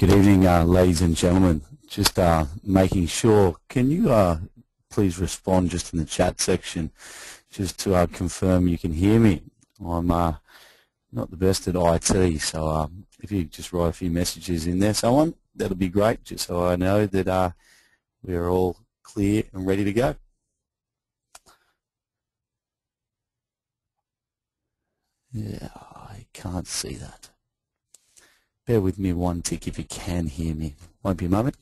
Good evening, ladies and gentlemen. Just making sure, can you please respond just in the chat section just to confirm you can hear me? I'm not the best at IT, so if you just write a few messages in there, someone, that'll be great, just so I know that we're all clear and ready to go. Yeah, I can't see that. Bear with me one tick if you can hear me. Won't be a moment.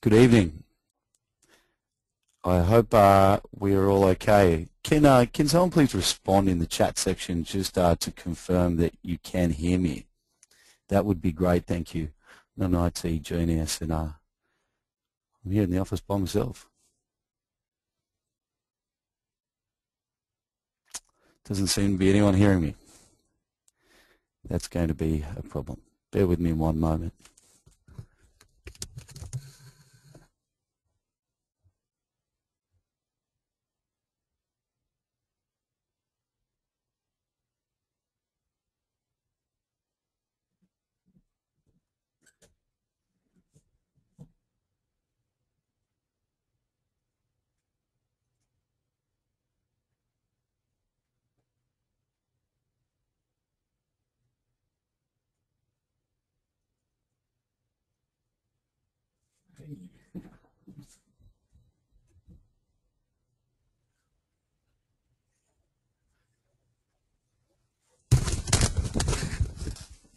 Good evening. I hope we're all okay. Can someone please respond in the chat section just to confirm that you can hear me? That would be great, thank you. I'm an IT genius and I'm here in the office by myself. Doesn't seem to be anyone hearing me. That's going to be a problem. Bear with me one moment.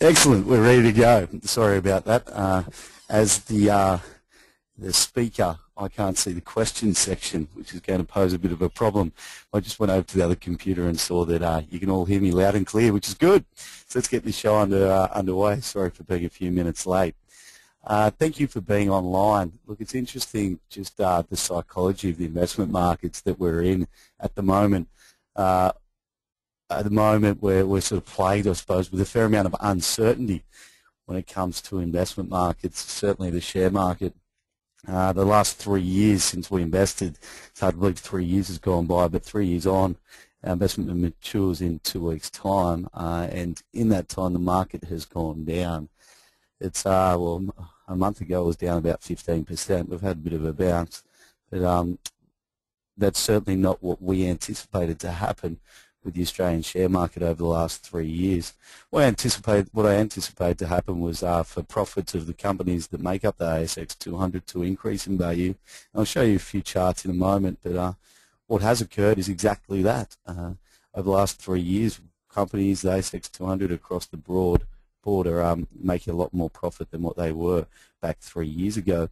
Excellent, we're ready to go. Sorry about that. As the speaker, I can't see the question section, which is going to pose a bit of a problem. I just went over to the other computer and saw that you can all hear me loud and clear, which is good. So let's get this show underway. Sorry for being a few minutes late. Thank you for being online. Look, it's interesting just the psychology of the investment markets that we're in at the moment. At the moment we're sort of plagued, I suppose, with a fair amount of uncertainty when it comes to investment markets, certainly the share market. The last 3 years since we invested, it's hard to believe 3 years has gone by, but 3 years on, our investment matures in 2 weeks' time, and in that time the market has gone down. It's, well, a month ago it was down about 15%. We've had a bit of a bounce, but that's certainly not what we anticipated to happen with the Australian share market over the last 3 years. What I anticipated to happen was for profits of the companies that make up the ASX200 to increase in value. I'll show you a few charts in a moment, but what has occurred is exactly that. Over the last 3 years, companies, the ASX200 across the board are making a lot more profit than what they were back 3 years ago.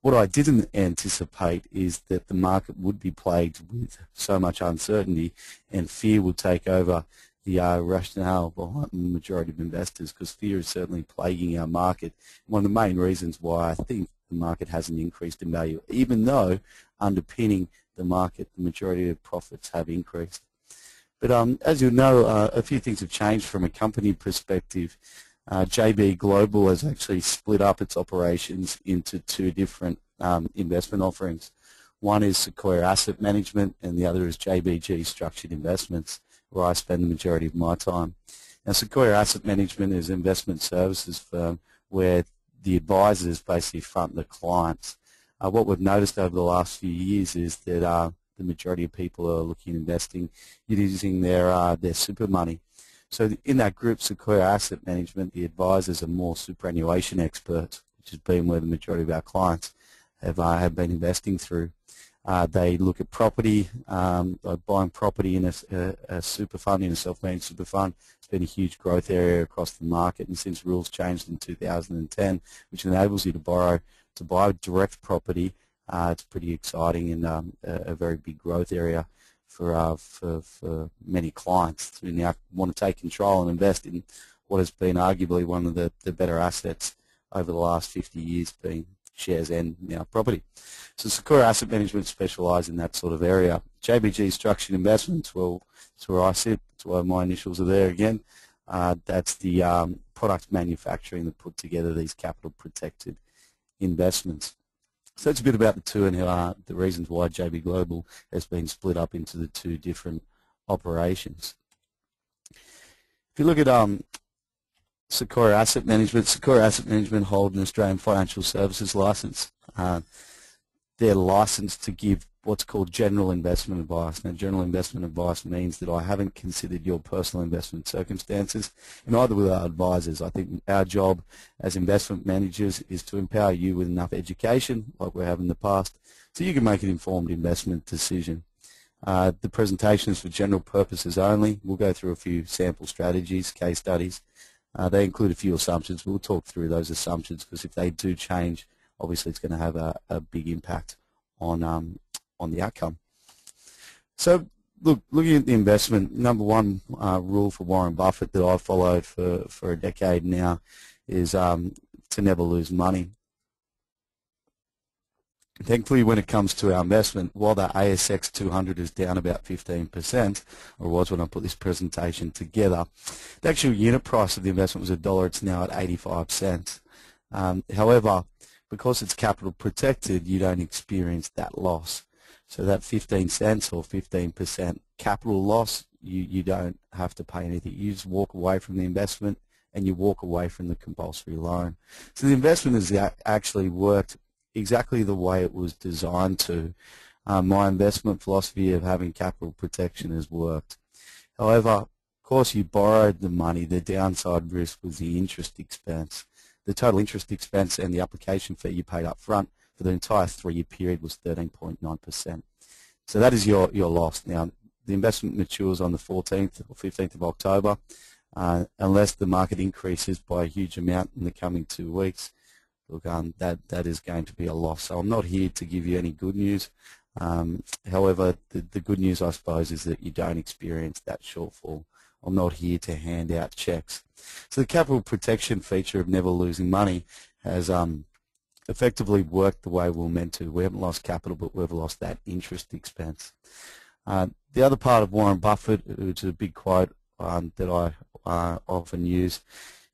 What I didn't anticipate is that the market would be plagued with so much uncertainty and fear would take over the rationale behind the majority of investors, because fear is certainly plaguing our market. One of the main reasons why I think the market hasn't increased in value, even though underpinning the market, the majority of profits have increased. But as you know, a few things have changed from a company perspective. JB Global has actually split up its operations into two different investment offerings. One is Sequoia Asset Management and the other is JBG Structured Investments, where I spend the majority of my time. Now, Sequoia Asset Management is an investment services firm where the advisors basically front the clients. What we've noticed over the last few years is that the majority of people are looking at investing using their super money. So in that group, Sequoia Asset Management, the advisors are more superannuation experts, which has been where the majority of our clients have been investing through. They look at property, buying property in a super fund, in a self-managed super fund. It's been a huge growth area across the market, and since rules changed in 2010, which enables you to buy direct property, it's pretty exciting and a very big growth area for many clients who now want to take control and invest in what has been arguably one of the better assets over the last 50 years, being shares and now property. So Sequoia Asset Management specialise in that sort of area. JBG Structured Investments, well, that's where I sit. That's why my initials are there again. That's the product manufacturing that put together these capital protected investments. So that's a bit about the two and the reasons why JB Global has been split up into the two different operations. If you look at Sequoia Asset Management hold an Australian Financial Services licence. They're licensed to give what's called general investment advice. Now, general investment advice means that I haven't considered your personal investment circumstances, and neither with our advisors. I think our job as investment managers is to empower you with enough education, like we have in the past, so you can make an informed investment decision. The presentation is for general purposes only. We'll go through a few sample strategies, case studies. They include a few assumptions. We'll talk through those assumptions because if they do change, obviously it's going to have a big impact on the outcome. So looking at the investment, number one rule for Warren Buffett that I've followed for a decade now is to never lose money. Thankfully, when it comes to our investment, while the ASX200 is down about 15%, or was when I put this presentation together, the actual unit price of the investment was $1. It's now at 85 cents. However, because it's capital protected, you don't experience that loss. So that 15 cents or 15% capital loss, you don't have to pay anything. You just walk away from the investment and you walk away from the compulsory loan. So the investment has actually worked exactly the way it was designed to. My investment philosophy of having capital protection has worked. However, of course, you borrowed the money. The downside risk was the interest expense. The total interest expense and the application fee you paid up front for the entire 3-year period was 13.9%. So that is your loss. Now, the investment matures on the 14th or 15th of October. Unless the market increases by a huge amount in the coming 2 weeks, look, that is going to be a loss. So I'm not here to give you any good news. However, the good news, I suppose, is that you don't experience that shortfall. I'm not here to hand out checks. So the capital protection feature of never losing money has effectively worked the way we're meant to. We haven't lost capital, but we've lost that interest expense. The other part of Warren Buffett, which is a big quote that I often use,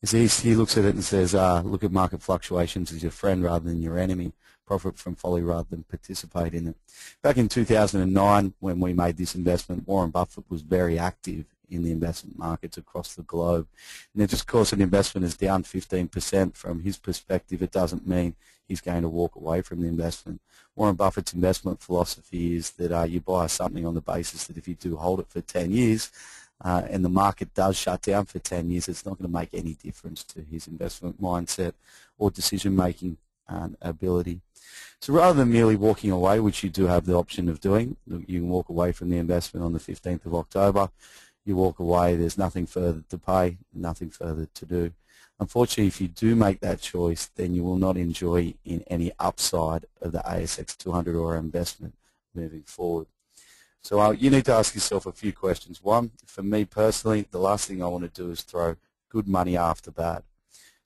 is he looks at it and says, look at market fluctuations as your friend rather than your enemy. Profit from folly rather than participate in it. Back in 2009, when we made this investment, Warren Buffett was very active in the investment markets across the globe. And then just because an investment is down 15% from his perspective, it doesn't mean he's going to walk away from the investment. Warren Buffett's investment philosophy is that you buy something on the basis that if you do hold it for 10 years and the market does shut down for 10 years, it's not going to make any difference to his investment mindset or decision-making ability. So rather than merely walking away, which you do have the option of doing, you can walk away from the investment on the 15th of October. You walk away, there's nothing further to pay, nothing further to do. Unfortunately, if you do make that choice, then you will not enjoy in any upside of the ASX200 or investment moving forward. So you need to ask yourself a few questions. One, for me personally, the last thing I want to do is throw good money after bad.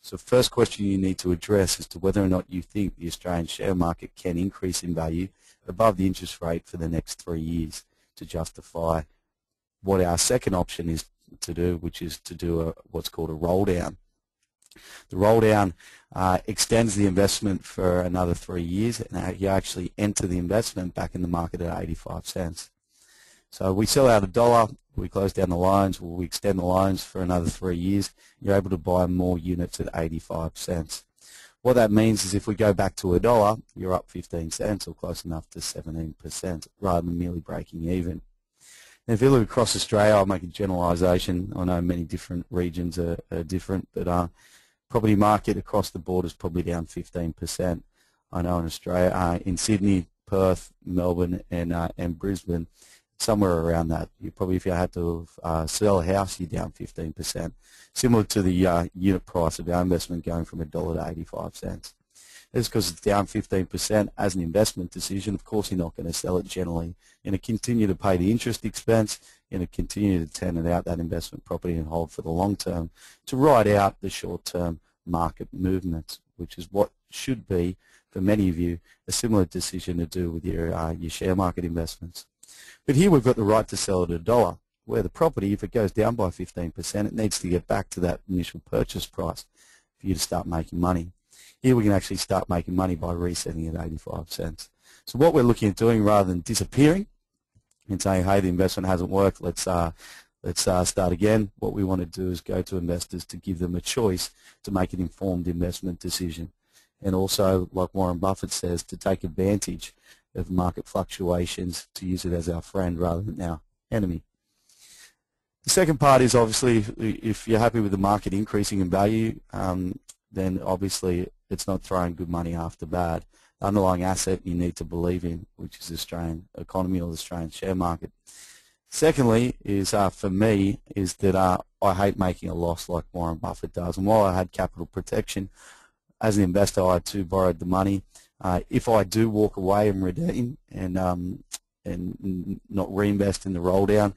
So first question you need to address as to whether or not you think the Australian share market can increase in value above the interest rate for the next 3 years to justify what our second option is to do, which is to do what's called a roll down. The roll down extends the investment for another 3 years, and you actually enter the investment back in the market at 85 cents. So we sell out $1, we close down the loans, we extend the loans for another 3 years, you're able to buy more units at 85 cents. What that means is if we go back to $1, you're up 15 cents or close enough to 17% rather than merely breaking even. And if you look across Australia, I'll make a generalisation. I know many different regions are different, but property market across the board is probably down 15%. I know in Australia, in Sydney, Perth, Melbourne and Brisbane, somewhere around that. You probably, if you had to sell a house, you're down 15%. Similar to the unit price of our investment going from $1 to 85 cents. That's because it's down 15% as an investment decision. Of course, you're not going to sell it generally. You're going to continue to pay the interest expense. You're going to continue to tenant out that investment property and hold for the long term to ride out the short-term market movements, which is what should be, for many of you, a similar decision to do with your share market investments. But here we've got the right to sell at $1, where the property, if it goes down by 15%, it needs to get back to that initial purchase price for you to start making money. Here we can actually start making money by resetting at 85 cents. So what we're looking at doing, rather than disappearing and saying, hey, the investment hasn't worked, let's start again, what we want to do is go to investors to give them a choice to make an informed investment decision. And also, like Warren Buffett says, to take advantage of market fluctuations, to use it as our friend rather than our enemy. The second part is obviously if you're happy with the market increasing in value, then obviously it's not throwing good money after bad. The underlying asset you need to believe in, which is the Australian economy or the Australian share market. Secondly is, for me, is that I hate making a loss like Warren Buffett does. And while I had capital protection, as an investor I too borrowed the money. If I do walk away and redeem and not reinvest in the roll down,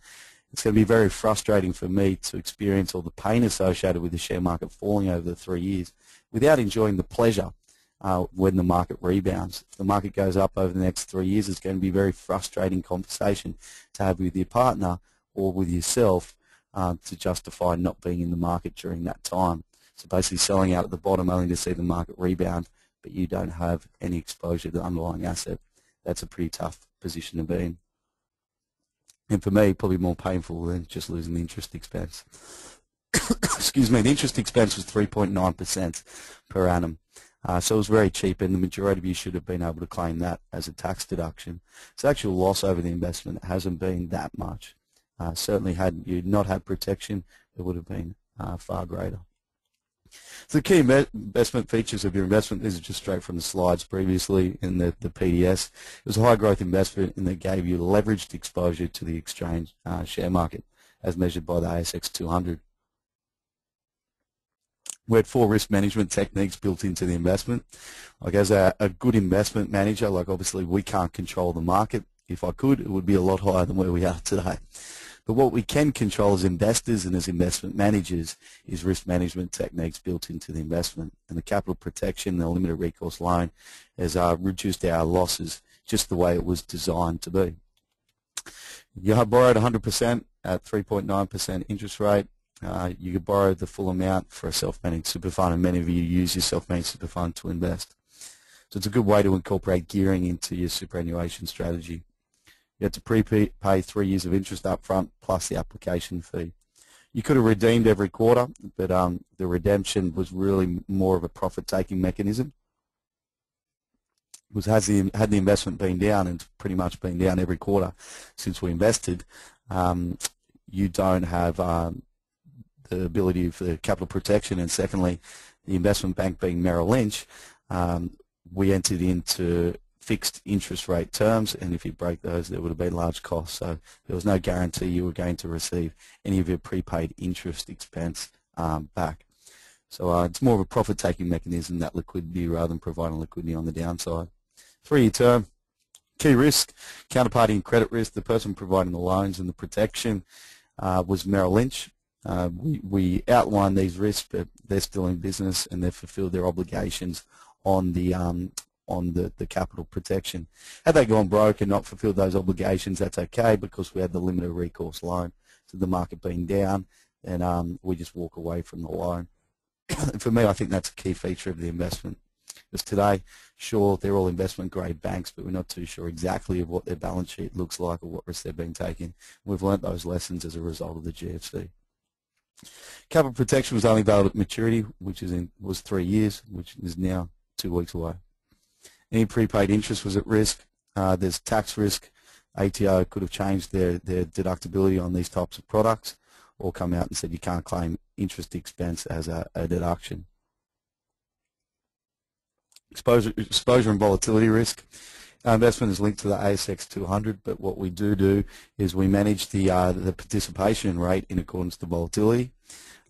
it's going to be very frustrating for me to experience all the pain associated with the share market falling over the 3 years without enjoying the pleasure when the market rebounds. If the market goes up over the next 3 years, it's going to be a very frustrating conversation to have with your partner or with yourself to justify not being in the market during that time. So basically selling out at the bottom only to see the market rebound, but you don't have any exposure to the underlying asset. That's a pretty tough position to be in. And for me, probably more painful than just losing the interest expense. Excuse me, the interest expense was 3.9% per annum. So it was very cheap, and the majority of you should have been able to claim that as a tax deduction. So the actual loss over the investment hasn't been that much. Certainly had you not had protection, it would have been far greater. So the key investment features of your investment, these are just straight from the slides previously in the PDS. It was a high growth investment and that gave you leveraged exposure to the exchange share market as measured by the ASX200. We had 4 risk management techniques built into the investment. Like as a good investment manager, like obviously we can't control the market. If I could, it would be a lot higher than where we are today. But what we can control as investors and as investment managers is risk management techniques built into the investment. And the capital protection and the limited recourse loan has reduced our losses just the way it was designed to be. You borrowed 100% at 3.9% interest rate. You could borrow the full amount for a self-managed super fund, and many of you use your self-managed super fund to invest. So it's a good way to incorporate gearing into your superannuation strategy. You have to prepay 3 years of interest up front plus the application fee. You could have redeemed every quarter, but the redemption was really more of a profit-taking mechanism. Was had the investment been down, and pretty much been down every quarter since we invested, you don't have the ability for capital protection. And secondly, the investment bank being Merrill Lynch, we entered into fixed interest rate terms, and if you break those, there would have been large costs. So there was no guarantee you were going to receive any of your prepaid interest expense back. So it's more of a profit-taking mechanism, that liquidity, rather than providing liquidity on the downside. 3-year term, key risk, counterparty and credit risk. The person providing the loans and the protection was Merrill Lynch. We outlined these risks, but they're still in business and they've fulfilled their obligations on the capital protection. Had they gone broke and not fulfilled those obligations, that's okay, because we had the limited recourse loan. So the market being down, and we just walk away from the loan. And for me, I think that's a key feature of the investment. Because today, sure, they're all investment-grade banks, but we're not too sure exactly of what their balance sheet looks like or what risks they've been taking. We've learnt those lessons as a result of the GFC. Capital protection was only valid at maturity, which was 3 years, which is now 2 weeks away. Any prepaid interest was at risk. There's tax risk. ATO could have changed their deductibility on these types of products, or come out and said you can't claim interest expense as a deduction. Exposure and volatility risk. Our investment is linked to the ASX200, but what we do is we manage the participation rate in accordance to volatility,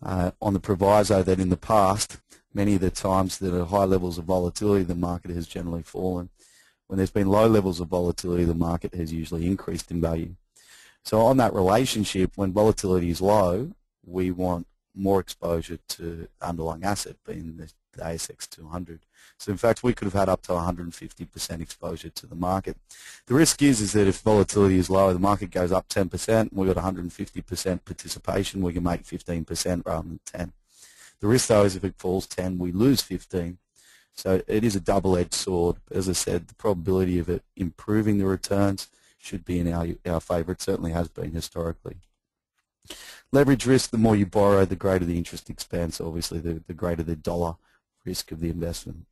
on the proviso that in the past, many of the times that at high levels of volatility, the market has generally fallen. When there's been low levels of volatility, the market has usually increased in value. So on that relationship, when volatility is low, we want more exposure to underlying asset, being the ASX 200. So in fact, we could have had up to 150% exposure to the market. The risk is that if volatility is low, the market goes up 10%, and we've got 150% participation, we can make 15% rather than 10. The risk, though, is if it falls 10, we lose 15. So it is a double-edged sword. As I said, the probability of it improving the returns should be in our favour. It certainly has been historically. Leverage risk, the more you borrow, the greater the interest expense, obviously the greater the dollar risk of the investment.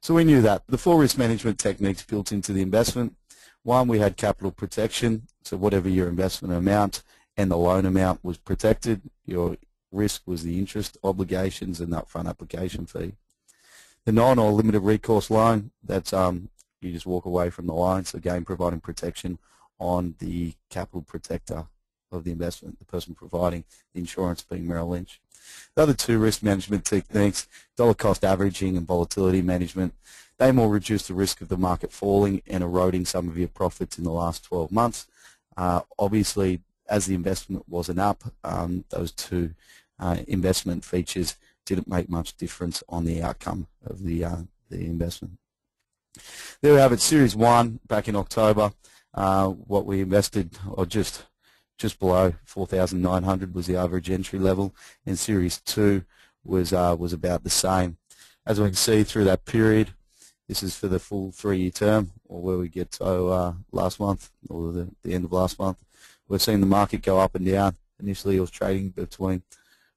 So we knew that. The 4 risk management techniques built into the investment. One, we had capital protection, so whatever your investment amount and the loan amount was protected. Your risk was the interest obligations and the upfront application fee. The non or limited recourse loan, that's you just walk away from the loan, so again providing protection on the capital protector of the investment, the person providing the insurance being Merrill Lynch. The other 2 risk management techniques, dollar cost averaging and volatility management, they more reduce the risk of the market falling and eroding some of your profits in the last 12 months. Obviously, as the investment wasn't up, those 2 investment features didn't make much difference on the outcome of the investment. There we have it, Series 1 back in October. What we invested, or just below 4,900 was the average entry level, and Series 2 was about the same. As we can see through that period, this is for the full 3-year term, or where we get to last month, or the end of last month. We've seen the market go up and down. Initially it was trading between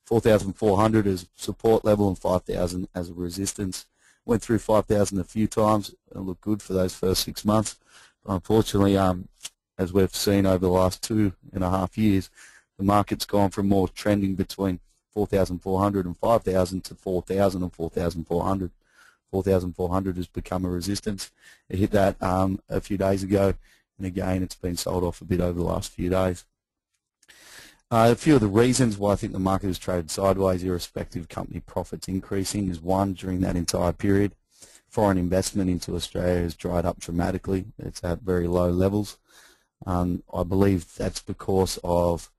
4,400 as support level and 5,000 as a resistance. Went through 5,000 a few times and looked good for those first 6 months. But unfortunately, as we've seen over the last 2.5 years, the market's gone from more trending between 4,400 and 5,000 to 4,000 and 4,400. 4,400 has become a resistance. It hit that a few days ago, and again it's been sold off a bit over the last few days. A few of the reasons why I think the market has traded sideways, irrespective of company profits increasing, is one, during that entire period, foreign investment into Australia has dried up dramatically. It's at very low levels. I believe that's because of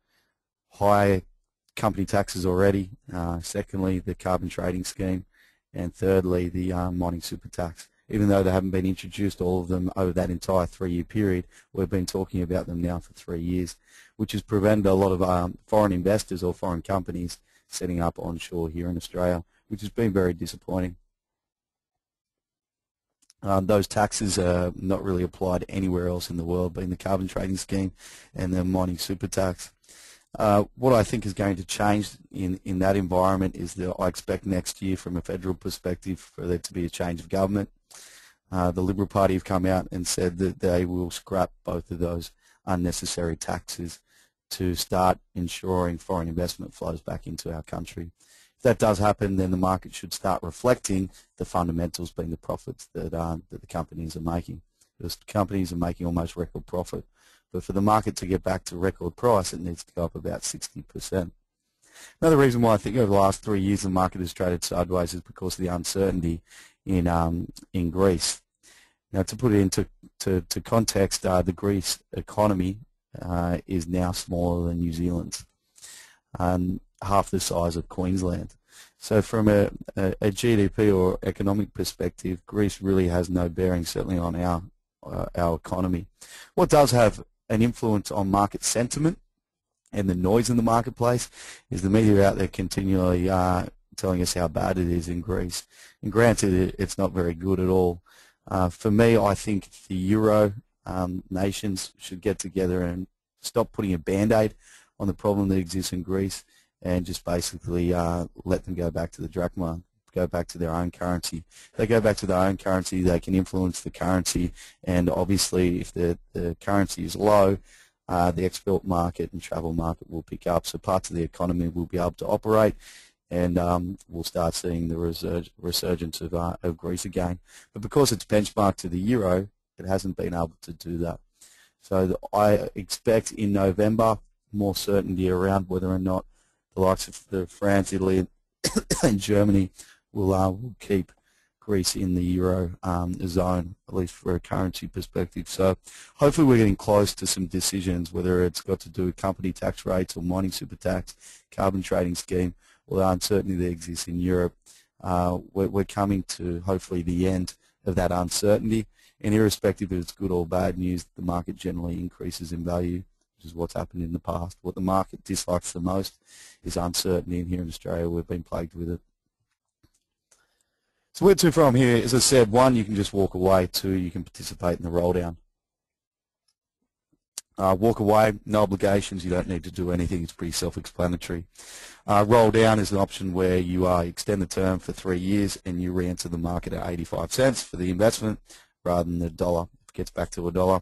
high company taxes already. Secondly, the carbon trading scheme, and thirdly, the mining super tax. Even though they haven't been introduced, all of them, over that entire 3-year period, we've been talking about them now for 3 years, which has prevented a lot of foreign investors or foreign companies setting up onshore here in Australia, which has been very disappointing. Those taxes are not really applied anywhere else in the world, being the carbon trading scheme and the mining super tax. What I think is going to change in that environment is that I expect next year, from a federal perspective, for there to be a change of government. The Liberal Party have come out and said that they will scrap both of those unnecessary taxes to start ensuring foreign investment flows back into our country. If that does happen, then the market should start reflecting the fundamentals, being the profits that the companies are making. Because companies are making almost record profit. But for the market to get back to record price, it needs to go up about 60%. Another reason why I think over the last 3 years the market has traded sideways is because of the uncertainty in Greece. Now, to put it into context, the Greece economy is now smaller than New Zealand's, half the size of Queensland. So from a GDP or economic perspective, Greece really has no bearing, certainly on our economy. What does have an influence on market sentiment and the noise in the marketplace is the media out there continually telling us how bad it is in Greece. And granted, it's not very good at all. For me, I think the Euro nations should get together and stop putting a band-aid on the problem that exists in Greece and just basically let them go back to the drachma, go back to their own currency. If they go back to their own currency, they can influence the currency, and obviously if the currency is low, the export market and travel market will pick up, so parts of the economy will be able to operate, and we'll start seeing the resurgence of Greece again. But because it's benchmarked to the euro, it hasn't been able to do that. So I expect in November more certainty around whether or not the likes of France, Italy, and Germany will keep Greece in the euro zone, at least for a currency perspective. So hopefully we're getting close to some decisions, whether it's got to do with company tax rates or mining super tax, carbon trading scheme, or the uncertainty that exists in Europe. We're coming to hopefully the end of that uncertainty, and irrespective if it's good or bad news, the market generally increases in value, which is what's happened in the past. What the market dislikes the most is uncertainty, and here in Australia we've been plagued with it. So where to from here? As I said, 1, you can just walk away. 2, you can participate in the roll down. Walk away, no obligations, you don't need to do anything, it's pretty self-explanatory. Roll down is an option where you extend the term for 3 years and you re-enter the market at 85 cents for the investment rather than $1. If it gets back to $1,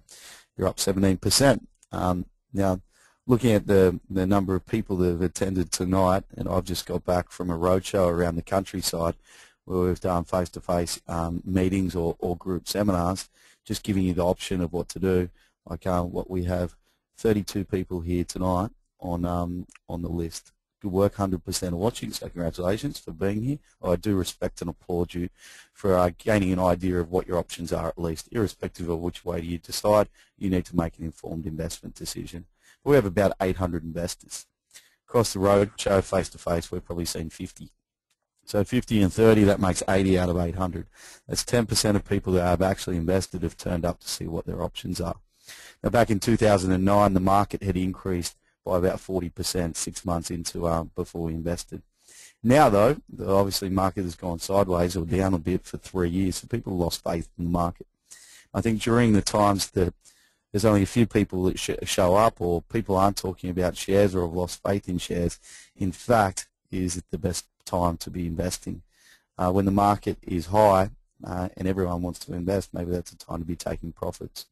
you're up 17%. Now, looking at the number of people that have attended tonight, and I've just got back from a roadshow around the countryside where we've done face-to-face meetings or group seminars, just giving you the option of what to do. Like what we have 32 people here tonight on the list. Good work, 100% are watching, so congratulations for being here. I do respect and applaud you for gaining an idea of what your options are, at least. Irrespective of which way you decide, you need to make an informed investment decision. We have about 800 investors. Across the road, show face-to-face, we've probably seen 50. So 50 and 30, that makes 80 out of 800. That's 10% of people that have actually invested have turned up to see what their options are. Now, back in 2009, the market had increased by about 40% 6 months into before we invested. Now, though, obviously market has gone sideways or down a bit for 3 years, so people have lost faith in the market. I think during the times that there's only a few people that show up, or people aren't talking about shares or have lost faith in shares, in fact, is the best time to be investing. When the market is high and everyone wants to invest, maybe that's the time to be taking profits.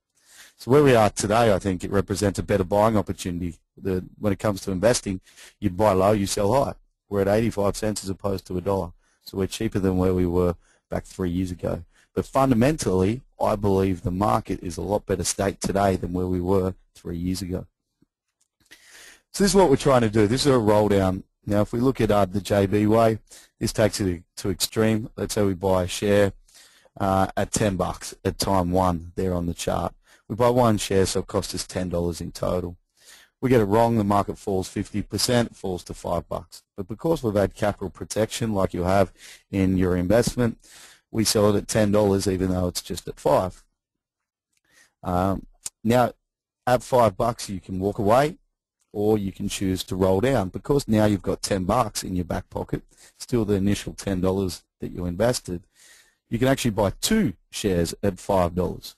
So where we are today, I think it represents a better buying opportunity. When it comes to investing, you buy low, you sell high. We're at 85 cents as opposed to $1. So we're cheaper than where we were back 3 years ago. But fundamentally, I believe the market is a lot better state today than where we were 3 years ago. So this is what we're trying to do. This is a roll down. Now, if we look at the JB way, this takes it to extreme. Let's say we buy a share at $10 at time 1 there on the chart. We buy 1 share, so it costs us $10 in total. We get it wrong, the market falls 50%, falls to $5. But because we've had capital protection like you have in your investment, we sell it at $10 even though it's just at $5. Now, at $5 you can walk away, or you can choose to roll down. Because now you've got $10 in your back pocket, still the initial $10 that you invested, you can actually buy 2 shares at $5.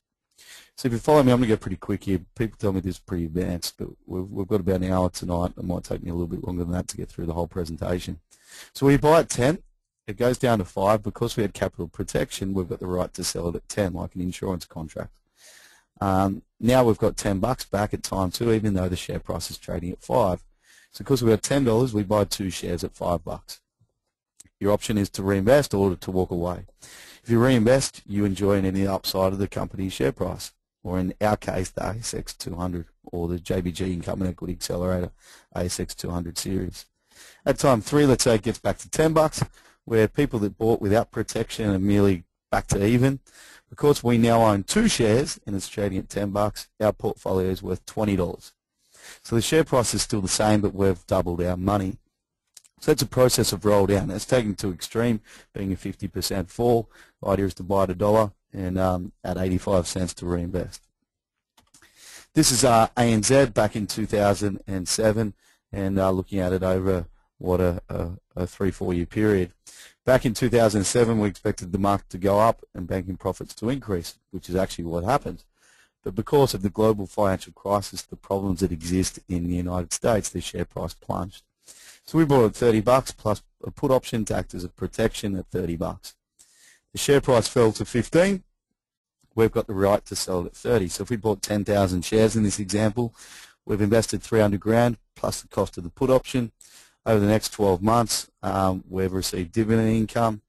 So if you follow me, I'm going to go pretty quick here. People tell me this is pretty advanced, but we've got about an hour tonight. It might take me a little bit longer than that to get through the whole presentation. So we buy at 10. It goes down to 5. Because we had capital protection, we've got the right to sell it at 10, like an insurance contract. Now we've got $10 back at time 2, even though the share price is trading at 5. So because we've got $10, we buy 2 shares at $5. Your option is to reinvest or to walk away. If you reinvest, you enjoy any upside of the company's share price, or in our case, the ASX200 or the JBG Income and Equity Accelerator ASX200 series. At time 3, let's say it gets back to $10, where people that bought without protection are merely back to even. Because we now own 2 shares and it's trading at $10, our portfolio is worth $20. So the share price is still the same, but we've doubled our money. So that's a process of roll down. It's taken to extreme, being a 50% fall. The idea is to buy at $1 and at 85 cents to reinvest. This is ANZ back in 2007, and looking at it over what a 3-4 year period. Back in 2007, we expected the market to go up and banking profits to increase, which is actually what happened. But because of the global financial crisis, the problems that exist in the United States, the share price plunged. So we bought at $30 plus a put option to act as a protection at $30. The share price fell to 15. We've got the right to sell it at 30. So if we bought 10,000 shares in this example, we've invested 300 grand plus the cost of the put option. Over the next 12 months, we've received dividend income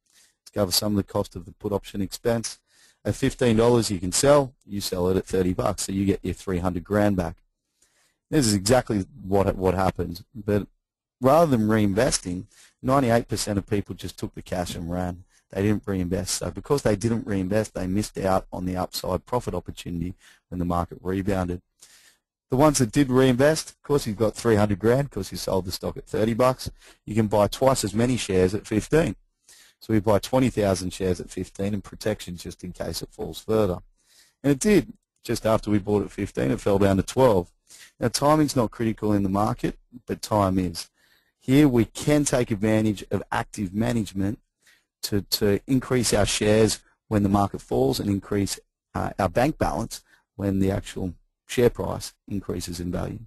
to cover some of the cost of the put option expense. At $15 you can sell, you sell it at $30, so you get your 300 grand back. This is exactly what happened, but rather than reinvesting, 98% of people just took the cash and ran. They didn't reinvest. So because they didn't reinvest, they missed out on the upside profit opportunity when the market rebounded. The ones that did reinvest, of course, you've got 300 grand because you sold the stock at $30. You can buy twice as many shares at 15. So we buy 20,000 shares at 15 and protection just in case it falls further. And it did. Just after we bought at 15, it fell down to 12. Now, timing's not critical in the market, but time is. Here we can take advantage of active management to increase our shares when the market falls and increase our bank balance when the actual share price increases in value.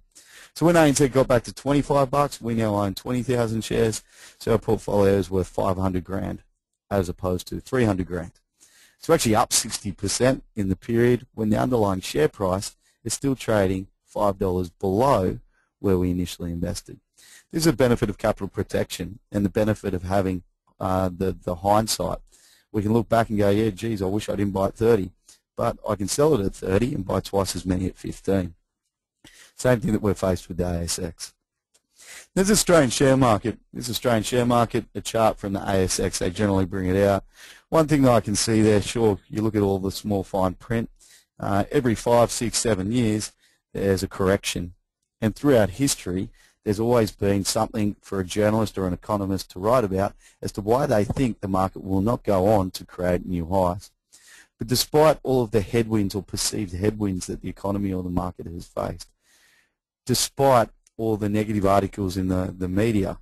So when ANZ got back to $25, we now own 20,000 shares, so our portfolio is worth 500 grand as opposed to 300 grand. So actually up 60% in the period when the underlying share price is still trading $5 below where we initially invested. This is a benefit of capital protection and the benefit of having the hindsight. We can look back and go, yeah, geez, I wish I didn't buy at 30, but I can sell it at 30 and buy twice as many at 15. Same thing that we're faced with the ASX. There's a Australian share market. This is Australian share market, a chart from the ASX. They generally bring it out. One thing that I can see there, sure, you look at all the small fine print. Every 5, 6, 7 years, there's a correction. And throughout history, there's always been something for a journalist or an economist to write about as to why they think the market will not go on to create new highs. But despite all of the headwinds or perceived headwinds that the economy or the market has faced, despite all the negative articles in the media,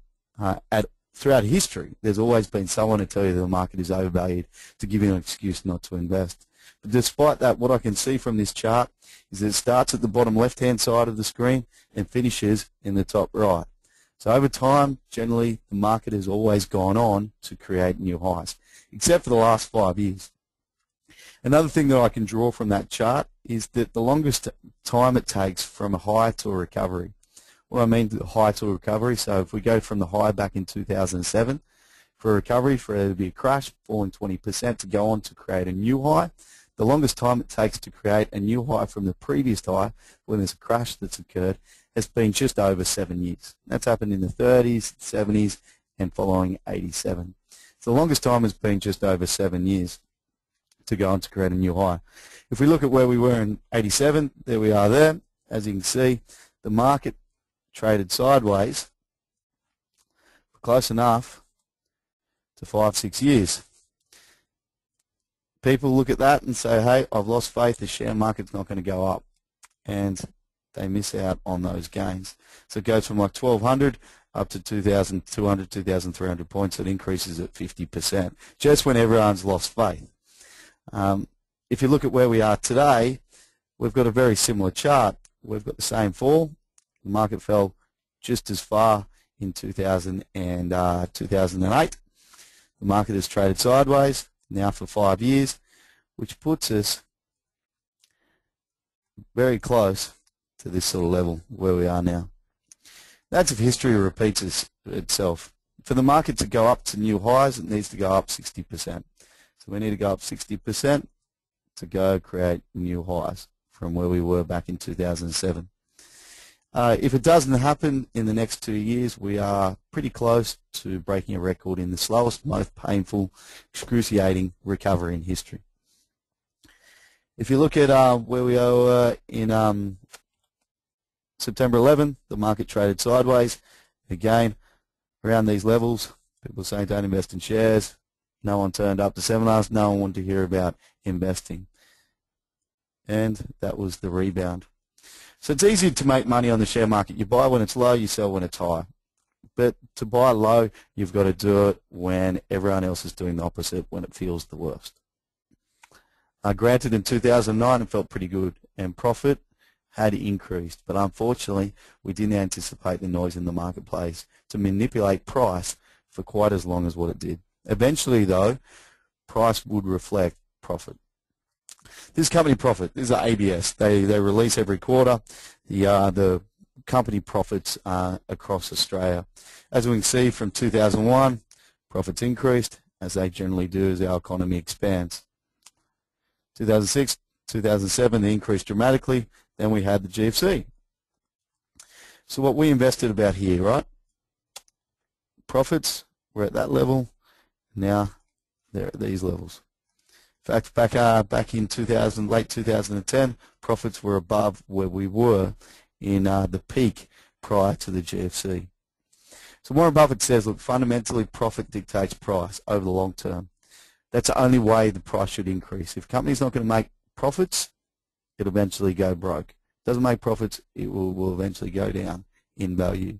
throughout history, there's always been someone to tell you that the market is overvalued to give you an excuse not to invest. But despite that, what I can see from this chart is that it starts at the bottom left-hand side of the screen and finishes in the top right. So over time, generally, the market has always gone on to create new highs, except for the last 5 years. Another thing that I can draw from that chart is that the longest time it takes from a high to a recovery. What I mean by high to a recovery, so if we go from the high back in 2007, for a recovery, for there to be a crash, falling 20% to go on to create a new high, the longest time it takes to create a new high from the previous high when there's a crash that's occurred has been just over 7 years. That's happened in the 30s, 70s, and following 87. So the longest time has been just over 7 years to go on to create a new high. If we look at where we were in 87, there we are there. As you can see, the market traded sideways for close enough to 5, 6 years. People look at that and say, hey, I've lost faith, the share market's not going to go up. And they miss out on those gains. So it goes from like 1,200 up to 2,200, 2,300 points. It increases at 50%, just when everyone's lost faith. If you look at where we are today, we've got a very similar chart. We've got the same fall. The market fell just as far in 2000 and 2008. The market has traded sideways now for 5 years, which puts us very close to this sort of level where we are now. That's if history repeats itself. For the market to go up to new highs, it needs to go up 60%. So we need to go up 60% to go create new highs from where we were back in 2007. If it doesn't happen in the next 2 years, we are pretty close to breaking a record in the slowest, most painful, excruciating recovery in history. If you look at where we are in September 11, the market traded sideways. Again, around these levels, people saying don't invest in shares. No one turned up to seminars. No one wanted to hear about investing. And that was the rebound. So it's easy to make money on the share market. You buy when it's low, you sell when it's high. But to buy low, you've got to do it when everyone else is doing the opposite, when it feels the worst. Granted, in 2009, it felt pretty good, and profit had increased. But unfortunately, we didn't anticipate the noise in the marketplace to manipulate price for quite as long as what it did. Eventually, though, price would reflect profit. This company profit, this is ABS. They release every quarter the company profits across Australia. As we can see from 2001, profits increased, as they generally do as our economy expands. 2006, 2007, they increased dramatically. Then we had the GFC. So what we invested about here, right? Profits were at that level. Now they're at these levels. In fact, back in late 2010, profits were above where we were in the peak prior to the GFC. So Warren Buffett says, look, fundamentally profit dictates price over the long term. That's the only way the price should increase. If a company's not going to make profits, it'll eventually go broke. Doesn't make profits, it will eventually go down in value.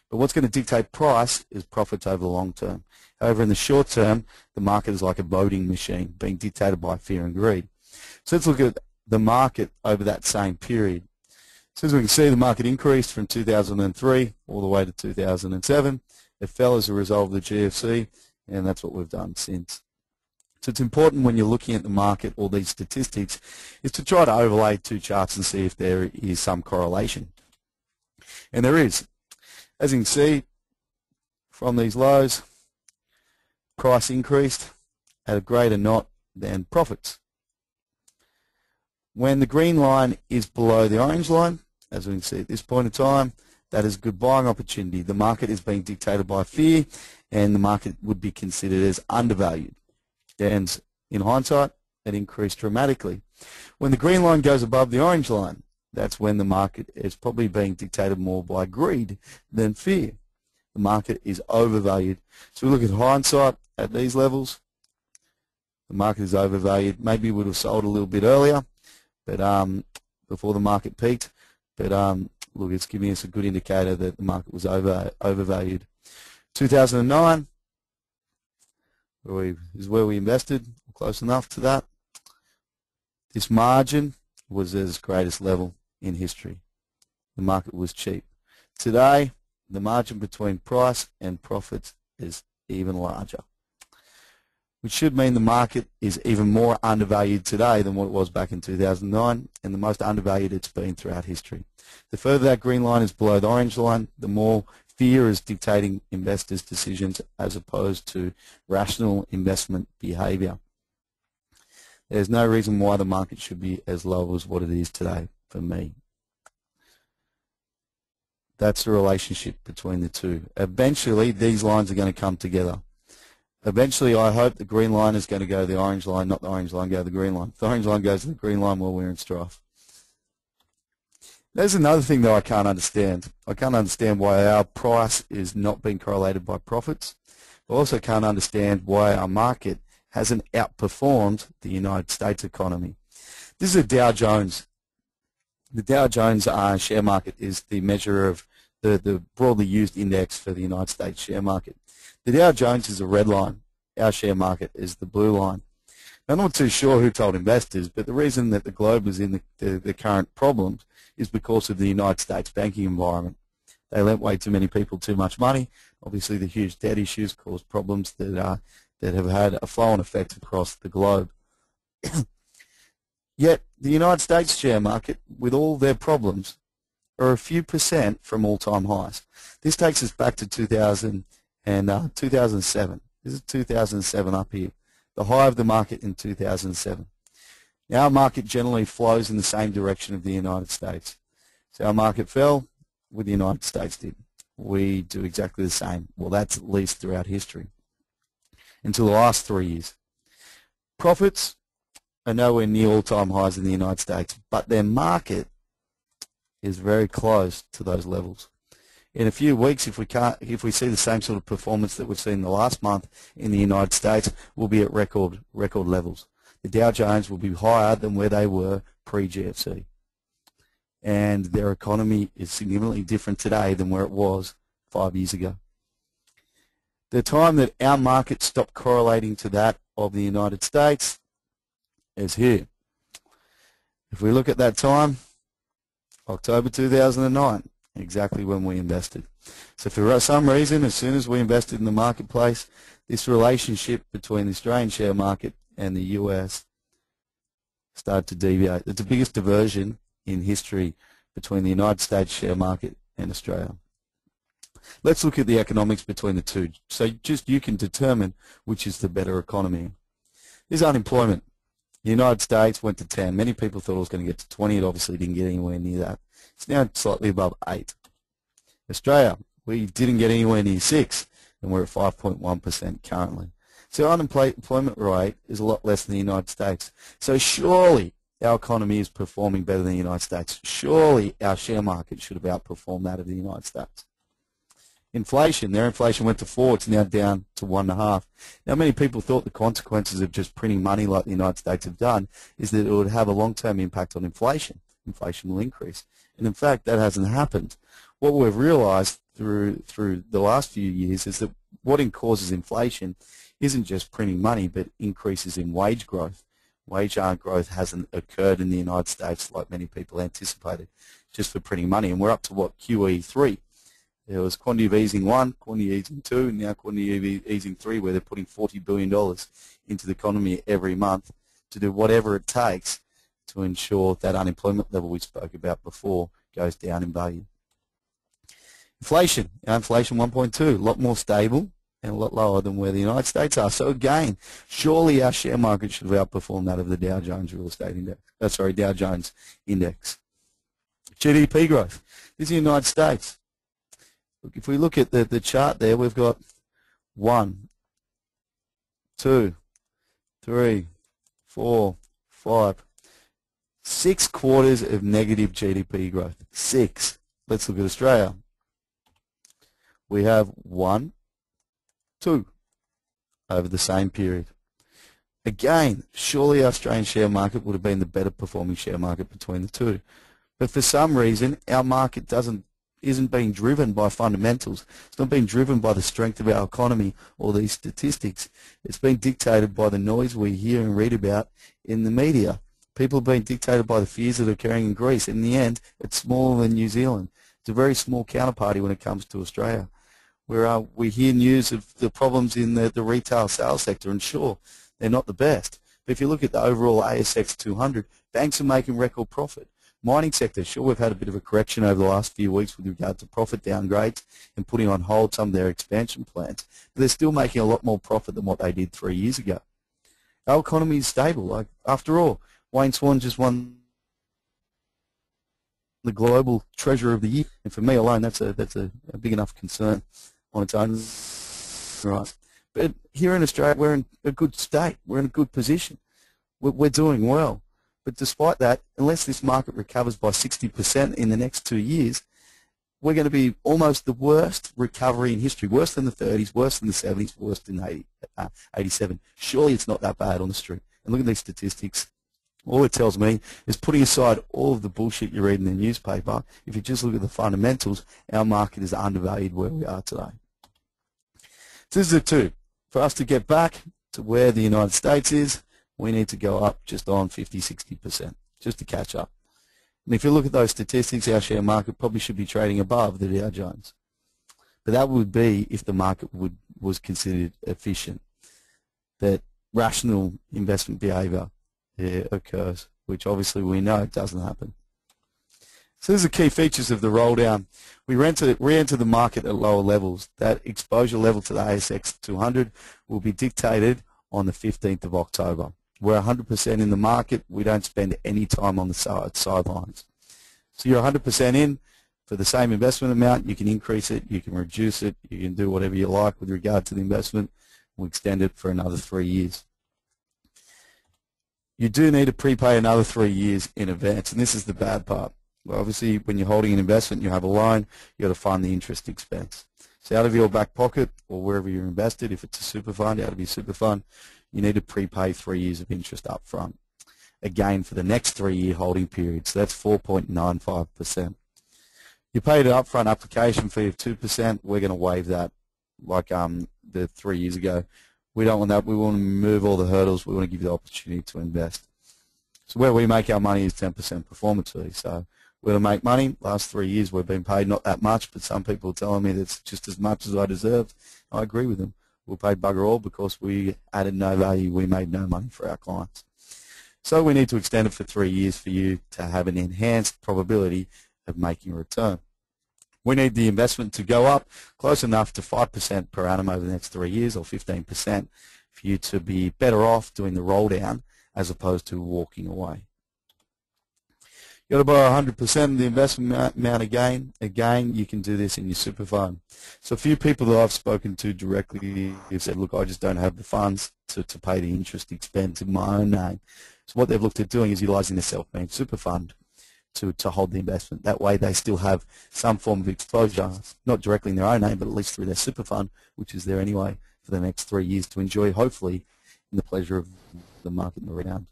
But what's going to dictate price is profits over the long term. However, in the short term, the market is like a voting machine being dictated by fear and greed. So let's look at the market over that same period. So as we can see, the market increased from 2003 all the way to 2007. It fell as a result of the GFC, and that's what we've done since. So it's important when you're looking at the market, all these statistics, is to try to overlay two charts and see if there is some correlation. And there is. As you can see, from these lows, price increased at a greater knot than profits. When the green line is below the orange line, as we can see at this point in time, that is a good buying opportunity. The market is being dictated by fear, and the market would be considered as undervalued. And in hindsight, it increased dramatically. When the green line goes above the orange line, that's when the market is probably being dictated more by greed than fear. The market is overvalued. So we look at hindsight at these levels. The market is overvalued. Maybe we would have sold a little bit earlier, but before the market peaked. But look, it's giving us a good indicator that the market was overvalued. 2009 is where we invested, close enough to that. This margin was at its greatest level in history. The market was cheap. Today, the margin between price and profits is even larger, which should mean the market is even more undervalued today than what it was back in 2009, and the most undervalued it's been throughout history. The further that green line is below the orange line, the more fear is dictating investors' decisions as opposed to rational investment behavior. There's no reason why the market should be as low as what it is today for me. That's the relationship between the two. Eventually, these lines are going to come together. Eventually, I hope the green line is going to go to the orange line, not the orange line go to the green line. If the orange line goes to the green line, well, we're in strife. There's another thing that I can't understand. I can't understand why our price is not being correlated by profits. I also can't understand why our market hasn't outperformed the United States economy. This is a Dow Jones. The Dow Jones share market is the measure of the broadly used index for the United States share market. The Dow Jones is a red line. Our share market is the blue line. I'm not too sure who told investors, but the reason that the globe is in the current problems is because of the United States banking environment. They lent way too many people too much money. Obviously, the huge debt issues caused problems that have had a flow-on effect across the globe. Yet, the United States share market, with all their problems, are a few percent from all-time highs. This takes us back to 2007. This is 2007 up here, the high of the market in 2007. Now, our market generally flows in the same direction of the United States. So our market fell, what the United States did. We do exactly the same. Well, that's at least throughout history, until the last 3 years. Profits are nowhere near all-time highs in the United States, but their market is very close to those levels. In a few weeks, if we see the same sort of performance that we've seen the last month in the United States, we'll be at record levels. The Dow Jones will be higher than where they were pre-GFC. And their economy is significantly different today than where it was 5 years ago. The time that our market stopped correlating to that of the United States is here. If we look at that time, October 2009, exactly when we invested. So for some reason, as soon as we invested in the marketplace, this relationship between the Australian share market and the US started to deviate. It's the biggest diversion in history between the United States share market and Australia. Let's look at the economics between the two, so just you can determine which is the better economy. There's unemployment. The United States went to 10. Many people thought it was going to get to 20. It obviously didn't get anywhere near that. It's now slightly above 8. Australia, we didn't get anywhere near 6, and we're at 5.1% currently. So our unemployment rate is a lot less than the United States. So surely our economy is performing better than the United States. Surely our share market should have outperformed that of the United States. Inflation, their inflation went to 4, it's now down to 1.5. Now many people thought the consequences of just printing money like the United States have done is that it would have a long-term impact on inflation. Inflation will increase. And in fact, that hasn't happened. What we've realized through the last few years is that what causes inflation isn't just printing money, but increases in wage growth. Wage growth hasn't occurred in the United States like many people anticipated, just for printing money. And we're up to what, QE3. There was quantitative easing 1, quantitative easing 2, and now quantitative easing 3, where they're putting $40 billion into the economy every month to do whatever it takes to ensure that unemployment level we spoke about before goes down in value. Inflation, inflation 1.2, a lot more stable and a lot lower than where the United States are. So again, surely our share market should have outperformed that of the Dow Jones Real Estate Index. Dow Jones Index. GDP growth. This is the United States. Look, if we look at the chart there, we've got 1, 2, 3, 4, 5, 6 quarters of negative GDP growth. 6. Let's look at Australia. We have 1, 2 over the same period. Again, surely our Australian share market would have been the better performing share market between the two. But for some reason, our market isn't being driven by fundamentals. It's not being driven by the strength of our economy or these statistics. It's being dictated by the noise we hear and read about in the media. People are being dictated by the fears that are occurring in Greece. In the end, it's smaller than New Zealand. It's a very small counterparty when it comes to Australia, where we hear news of the problems in the retail sales sector, and sure, they're not the best. But if you look at the overall ASX200, banks are making record profit. Mining sector, sure, we've had a bit of a correction over the last few weeks with regard to profit downgrades and putting on hold some of their expansion plans, but they're still making a lot more profit than what they did 3 years ago. Our economy is stable. After all, Wayne Swan just won the Global Treasurer of the Year, and for me alone, that's a big enough concern on its own. Right. But here in Australia, we're in a good state. We're in a good position. We're doing well. But despite that, unless this market recovers by 60% in the next 2 years, we're going to be almost the worst recovery in history, worse than the 30s, worse than the 70s, worse than 87. Surely it's not that bad on the street. And look at these statistics. All it tells me is, putting aside all of the bullshit you read in the newspaper, if you just look at the fundamentals, our market is undervalued where we are today. So this is a 2. For us to get back to where the United States is, we need to go up just on 50-60% just to catch up. And if you look at those statistics, our share market probably should be trading above the Dow Jones. But that would be if the market was considered efficient, that rational investment behavior occurs, which obviously we know doesn't happen. So these are the key features of the roll down. We re-enter the market at lower levels. That exposure level to the ASX200 will be dictated on the 15th of October. We're 100% in the market. We don't spend any time on the sidelines. So you're 100% in for the same investment amount. You can increase it, you can reduce it, you can do whatever you like with regard to the investment. We'll extend it for another 3 years. You do need to prepay another 3 years in advance, and this is the bad part. Well, obviously, when you're holding an investment, you have a loan, you've got to fund the interest expense. So out of your back pocket or wherever you're invested, if it's a super fund, out of your super fund, you need to prepay 3 years of interest up front. Again, for the next 3-year holding period, so that's 4.95%. You paid an upfront application fee of 2%, we're going to waive that like the 3 years ago. We don't want that. We want to remove all the hurdles. We want to give you the opportunity to invest. So where we make our money is 10% performance fee. So we're going to make money. Last 3 years we've been paid not that much, but some people are telling me that's just as much as I deserved. I agree with them. We're paid bugger all because we added no value. We made no money for our clients. So we need to extend it for 3 years for you to have an enhanced probability of making a return. We need the investment to go up close enough to 5% per annum over the next 3 years, or 15%, for you to be better off doing the roll down as opposed to walking away. You've got to borrow 100% of the investment amount again. Again, you can do this in your super fund. So a few people that I've spoken to directly have said, look, I just don't have the funds to pay the interest expense in my own name. So what they've looked at doing is utilizing the self-managed super fund to hold the investment. That way they still have some form of exposure, not directly in their own name, but at least through their super fund, which is there anyway for the next 3 years to enjoy, hopefully, in the pleasure of the market and the rebound.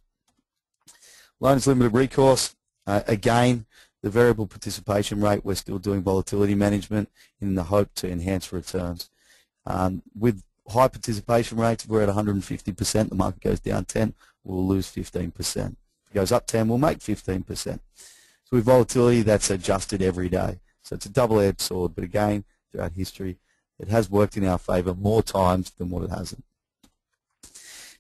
Loans limited recourse. Again, the variable participation rate, we're still doing volatility management in the hope to enhance returns. With high participation rates, if we're at 150%, the market goes down 10, we'll lose 15%. If it goes up 10, we'll make 15%. So with volatility, that's adjusted every day. So it's a double-edged sword, but again, throughout history, it has worked in our favor more times than what it hasn't.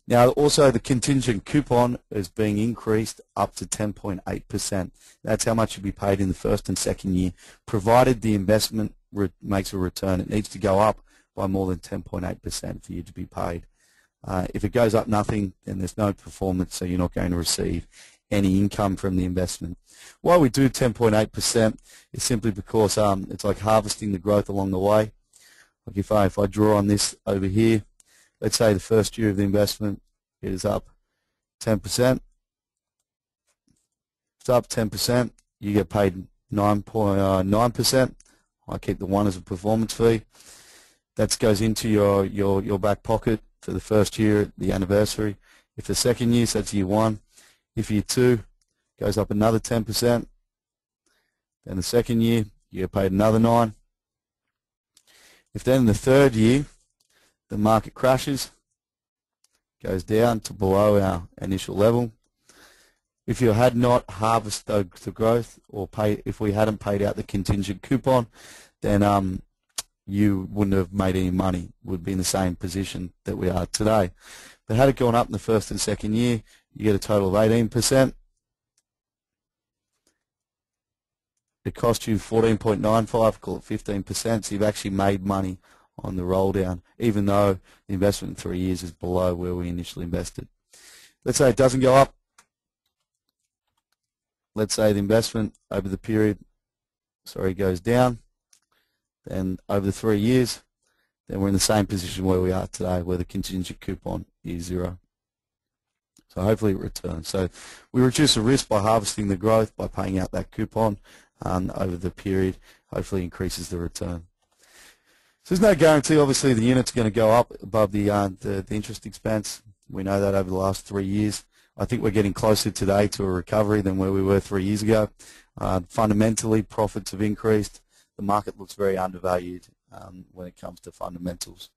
Now, also the contingent coupon is being increased up to 10.8%. That's how much you'll be paid in the first and second year, provided the investment makes a return. It needs to go up by more than 10.8% for you to be paid. If it goes up nothing, then there's no performance, so you're not going to receive any income from the investment. Why we do 10.8% is simply because it's like harvesting the growth along the way. Like if I draw on this over here, let's say the first year of the investment is up 10%. It's up 10%. You get paid 9.9%. I keep the 1 as a performance fee. That goes into your back pocket for the first year, the anniversary. If the second year, so that's year 1. If year 2 goes up another 10%, then the second year you get paid another 9. If then in the third year the market crashes, goes down to below our initial level, if you had not harvested the growth or if we hadn't paid out the contingent coupon, then you wouldn't have made any money. Would be in the same position that we are today. But had it gone up in the first and second year, you get a total of 18%. It cost you 14.95, call it 15%, so you've actually made money on the roll down, even though the investment in 3 years is below where we initially invested. Let's say it doesn't go up. Let's say the investment over the period, goes down. Then over the 3 years, then we're in the same position where we are today, where the contingent coupon is 0. So hopefully it returns. So we reduce the risk by harvesting the growth, by paying out that coupon over the period, hopefully increases the return. So there's no guarantee, obviously, the unit's going to go up above the interest expense. We know that over the last 3 years. I think we're getting closer today to a recovery than where we were 3 years ago. Fundamentally, profits have increased. The market looks very undervalued when it comes to fundamentals.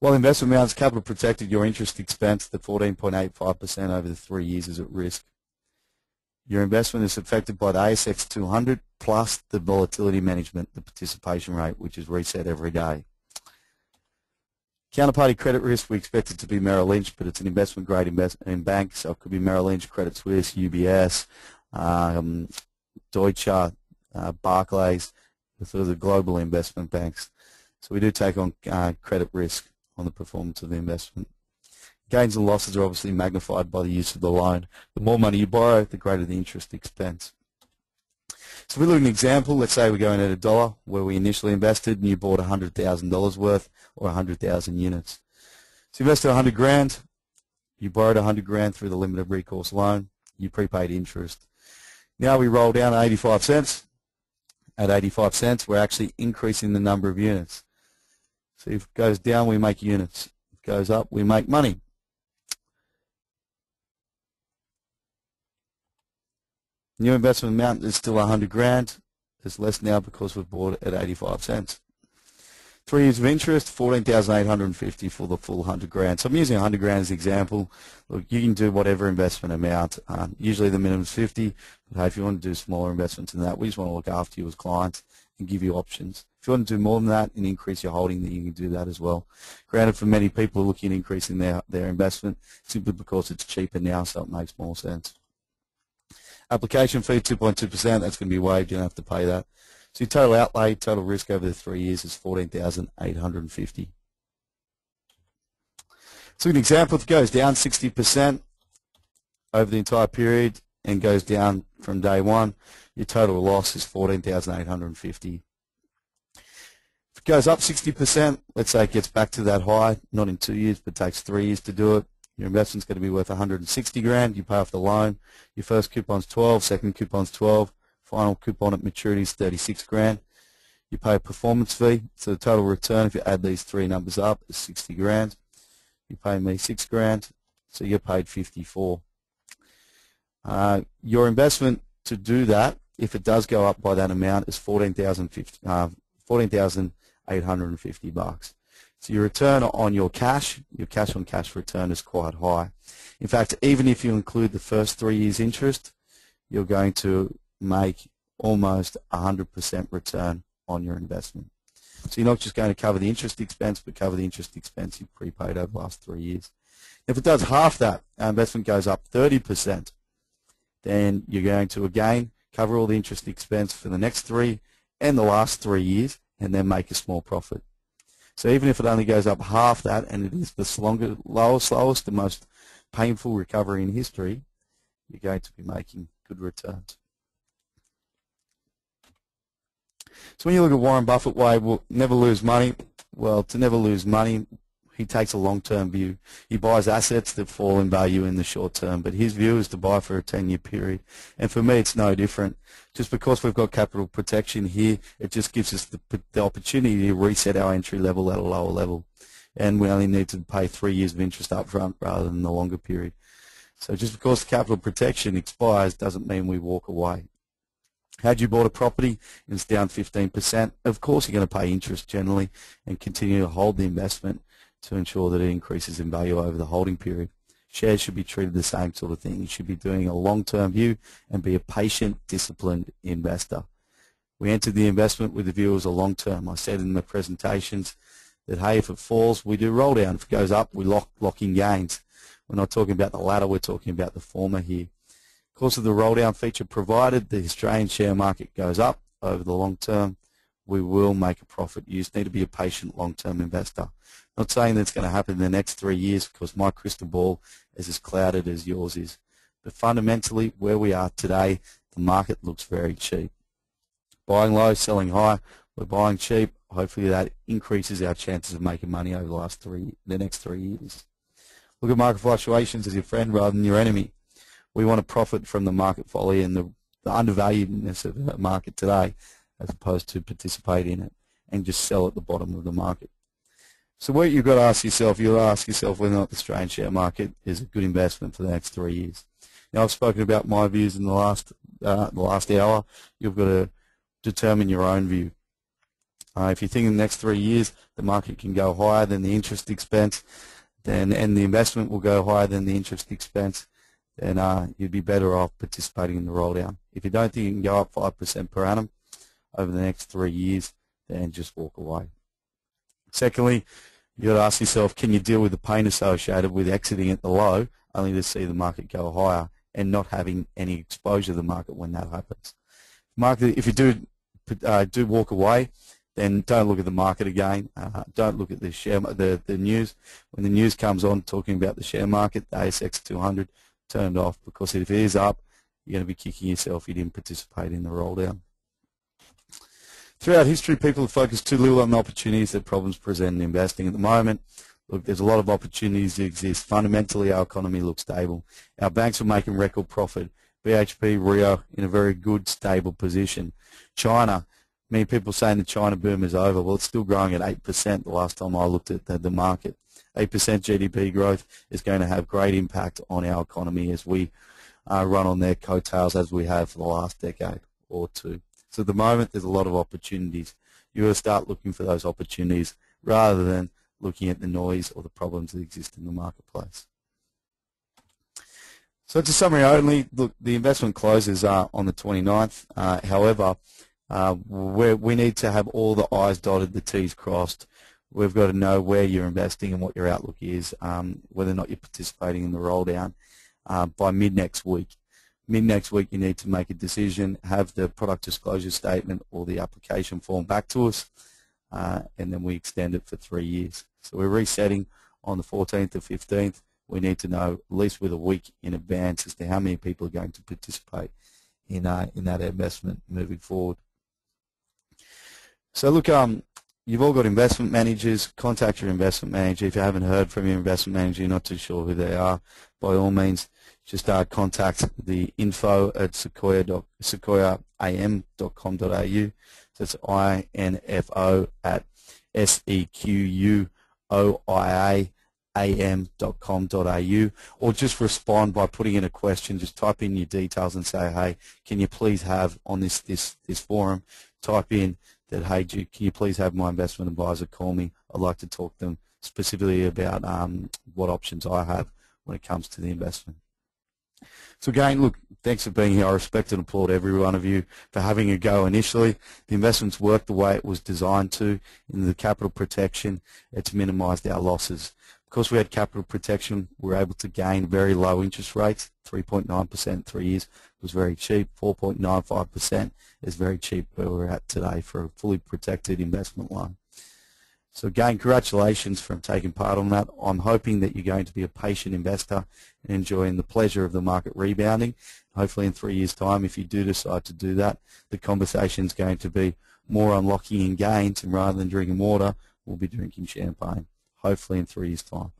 While investment amounts capital protected, your interest expense, the 14.85% over the 3 years, is at risk. Your investment is affected by the ASX200 plus the volatility management, the participation rate, which is reset every day. Counterparty credit risk, we expect it to be Merrill Lynch, but it's an investment grade investment in banks, so it could be Merrill Lynch, Credit Suisse, UBS, Deutsche, Barclays, sort of the global investment banks. So we do take on credit risk on the performance of the investment. Gains and losses are obviously magnified by the use of the loan. The more money you borrow, the greater the interest expense. So if we look at an example, let's say we're going at $1 where we initially invested and you bought $100,000 worth or 100,000 units. So you invested 100 grand, you borrowed 100 grand through the limited recourse loan, you prepaid interest. Now we roll down 85 cents. At 85 cents, we're actually increasing the number of units. So if it goes down, we make units. If it goes up, we make money. New investment amount is still 100 grand. It's less now because we've bought it at 85 cents. 3 years of interest, 14,850 for the full 100 grand. So I'm using 100 grand as an example. Look, you can do whatever investment amount. Usually the minimum is 50. But hey, if you want to do smaller investments than that, we just want to look after you as clients and give you options. If you want to do more than that and increase your holding, then you can do that as well. Granted, for many people are looking at increasing their investment simply because it's cheaper now, so it makes more sense. Application fee, 2.2%. That's going to be waived. You don't have to pay that. So your total outlay, total risk over the 3 years is 14,850. So an example, if it goes down 60% over the entire period and goes down from day one, your total loss is 14,850. If it goes up 60%, let's say it gets back to that high, not in 2 years, but takes 3 years to do it, your investment's going to be worth 160 grand. You pay off the loan. Your first coupon's 12, second coupon's 12. Final coupon at maturity is 36 grand. You pay a performance fee, so the total return, if you add these three numbers up, is 60 grand. You pay me 6 grand, so you're paid 54. Your investment to do that, if it does go up by that amount, is 14,850 bucks. So your return on your cash on cash return is quite high. In fact, even if you include the first 3 years interest, you're going to make almost 100% return on your investment. So you're not just going to cover the interest expense, but cover the interest expense you've prepaid over the last 3 years. If it does half that, our investment goes up 30%, then you're going to again cover all the interest expense for the next 3 and the last 3 years, and then make a small profit. So even if it only goes up half that, and it is the slowest, the most painful recovery in history, you're going to be making good returns. So when you look at Warren Buffett way, we'll never lose money. Well, to never lose money, he takes a long-term view. He buys assets that fall in value in the short term, but his view is to buy for a 10-year period. And for me, it's no different. Just because we've got capital protection here, it just gives us the opportunity to reset our entry level at a lower level. And we only need to pay 3 years of interest up front rather than the longer period. So just because capital protection expires doesn't mean we walk away. Had you bought a property and it's down 15%, of course you're going to pay interest generally and continue to hold the investment to ensure that it increases in value over the holding period. Shares should be treated the same sort of thing. You should be doing a long-term view and be a patient, disciplined investor. We entered the investment with the view as a long-term. I said in the presentations that, hey, if it falls, we do roll down. If it goes up, we lock in gains. We're not talking about the latter, we're talking about the former here. Of course, of the roll down feature provided, the Australian share market goes up over the long term, we will make a profit. You just need to be a patient long-term investor. Not saying that's going to happen in the next 3 years because my crystal ball is as clouded as yours is. But fundamentally, where we are today, the market looks very cheap. Buying low, selling high, we're buying cheap. Hopefully that increases our chances of making money over the next 3 years. Look at market fluctuations as your friend rather than your enemy. We want to profit from the market folly and the undervaluedness of the market today as opposed to participate in it and just sell at the bottom of the market. So what you've got to ask yourself, you'll ask yourself whether or not the Australian share market is a good investment for the next 3 years. Now, I've spoken about my views in the last hour. You've got to determine your own view. If you think in the next 3 years the market can go higher than the interest expense, and the investment will go higher than the interest expense, then you'd be better off participating in the roll down. If you don't think it can go up 5% per annum over the next 3 years, then just walk away. Secondly, you've got to ask yourself, can you deal with the pain associated with exiting at the low only to see the market go higher and not having any exposure to the market when that happens? If you do walk away, then don't look at the market again. Don't look at the news. When the news comes on talking about the share market, the ASX200, turn it off, because if it is up, you're going to be kicking yourself if you didn't participate in the roll down. Throughout history, people have focused too little on the opportunities that problems present in investing. At the moment, look, there's a lot of opportunities that exist. Fundamentally, our economy looks stable. Our banks are making record profit. BHP, Rio in a very good, stable position. China, many people saying the China boom is over. Well, it's still growing at 8% the last time I looked at the market. 8% GDP growth is going to have great impact on our economy as we run on their coattails as we have for the last decade or two. So at the moment, there's a lot of opportunities. You've got to start looking for those opportunities rather than looking at the noise or the problems that exist in the marketplace. So it's a summary only. Look, the investment closes on the 29th. However, we need to have all the I's dotted, the T's crossed. We've got to know where you're investing and what your outlook is, whether or not you're participating in the roll down by mid-next week. Mid-next week, you need to make a decision, have the product disclosure statement or the application form back to us, and then we extend it for 3 years. So we're resetting on the 14th or 15th. We need to know at least with a week in advance as to how many people are going to participate in that investment moving forward. So look, you've all got investment managers. Contact your investment manager. If you haven't heard from your investment manager, you're not too sure who they are, by all means, just contact the info at sequoiaam.com.au. So it's info at sequoiaam.com.au, or just respond by putting in a question. Just type in your details and say, hey, can you please have on this forum, type in that, hey, can you please have my investment advisor call me? I'd like to talk to them specifically about what options I have when it comes to the investment. So again, look, thanks for being here. I respect and applaud every one of you for having a go initially. The investments worked the way it was designed to. In the capital protection, it's minimised our losses. Because we had capital protection, we were able to gain very low interest rates. 3.9% 3 years was very cheap. 4.95% is very cheap where we're at today for a fully protected investment loan. So again, congratulations for taking part on that. I'm hoping that you're going to be a patient investor and enjoying the pleasure of the market rebounding. Hopefully in 3 years' time, if you do decide to do that, the conversation is going to be more unlocking in gains, and rather than drinking water, we'll be drinking champagne, hopefully in 3 years' time.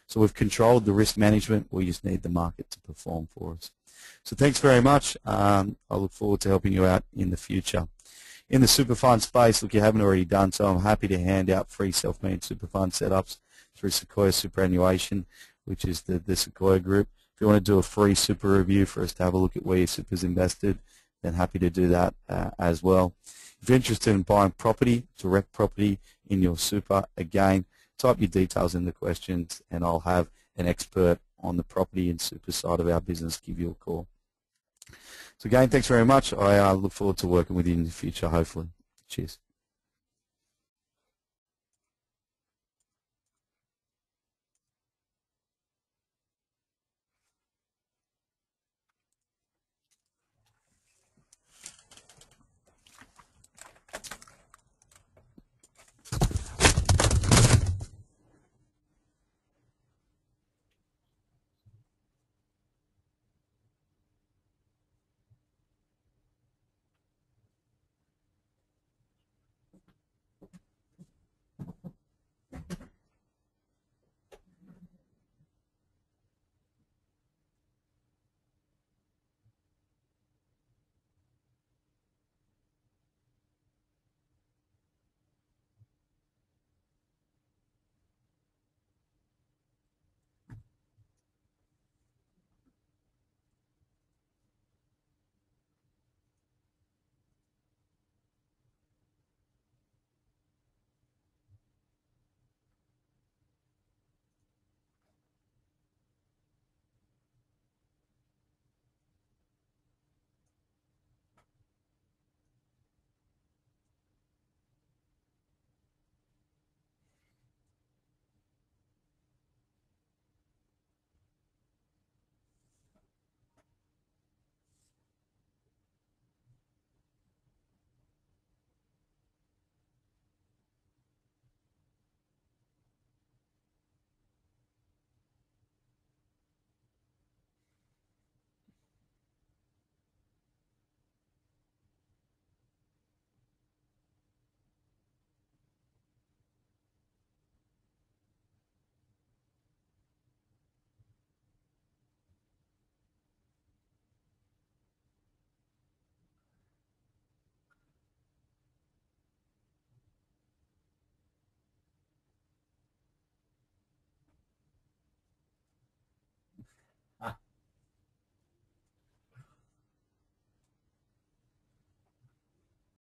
So we've controlled the risk management. We just need the market to perform for us. So thanks very much. I look forward to helping you out in the future. In the super fund space, look, you haven't already done so, I'm happy to hand out free self-managed super fund setups through Sequoia Superannuation, which is the Sequoia group. If you want to do a free super review for us to have a look at where your super's invested, then happy to do that as well. If you're interested in buying property, direct property in your super, again, type your details in the questions and I'll have an expert on the property and super side of our business give you a call. So again, thanks very much. I look forward to working with you in the future, hopefully. Cheers.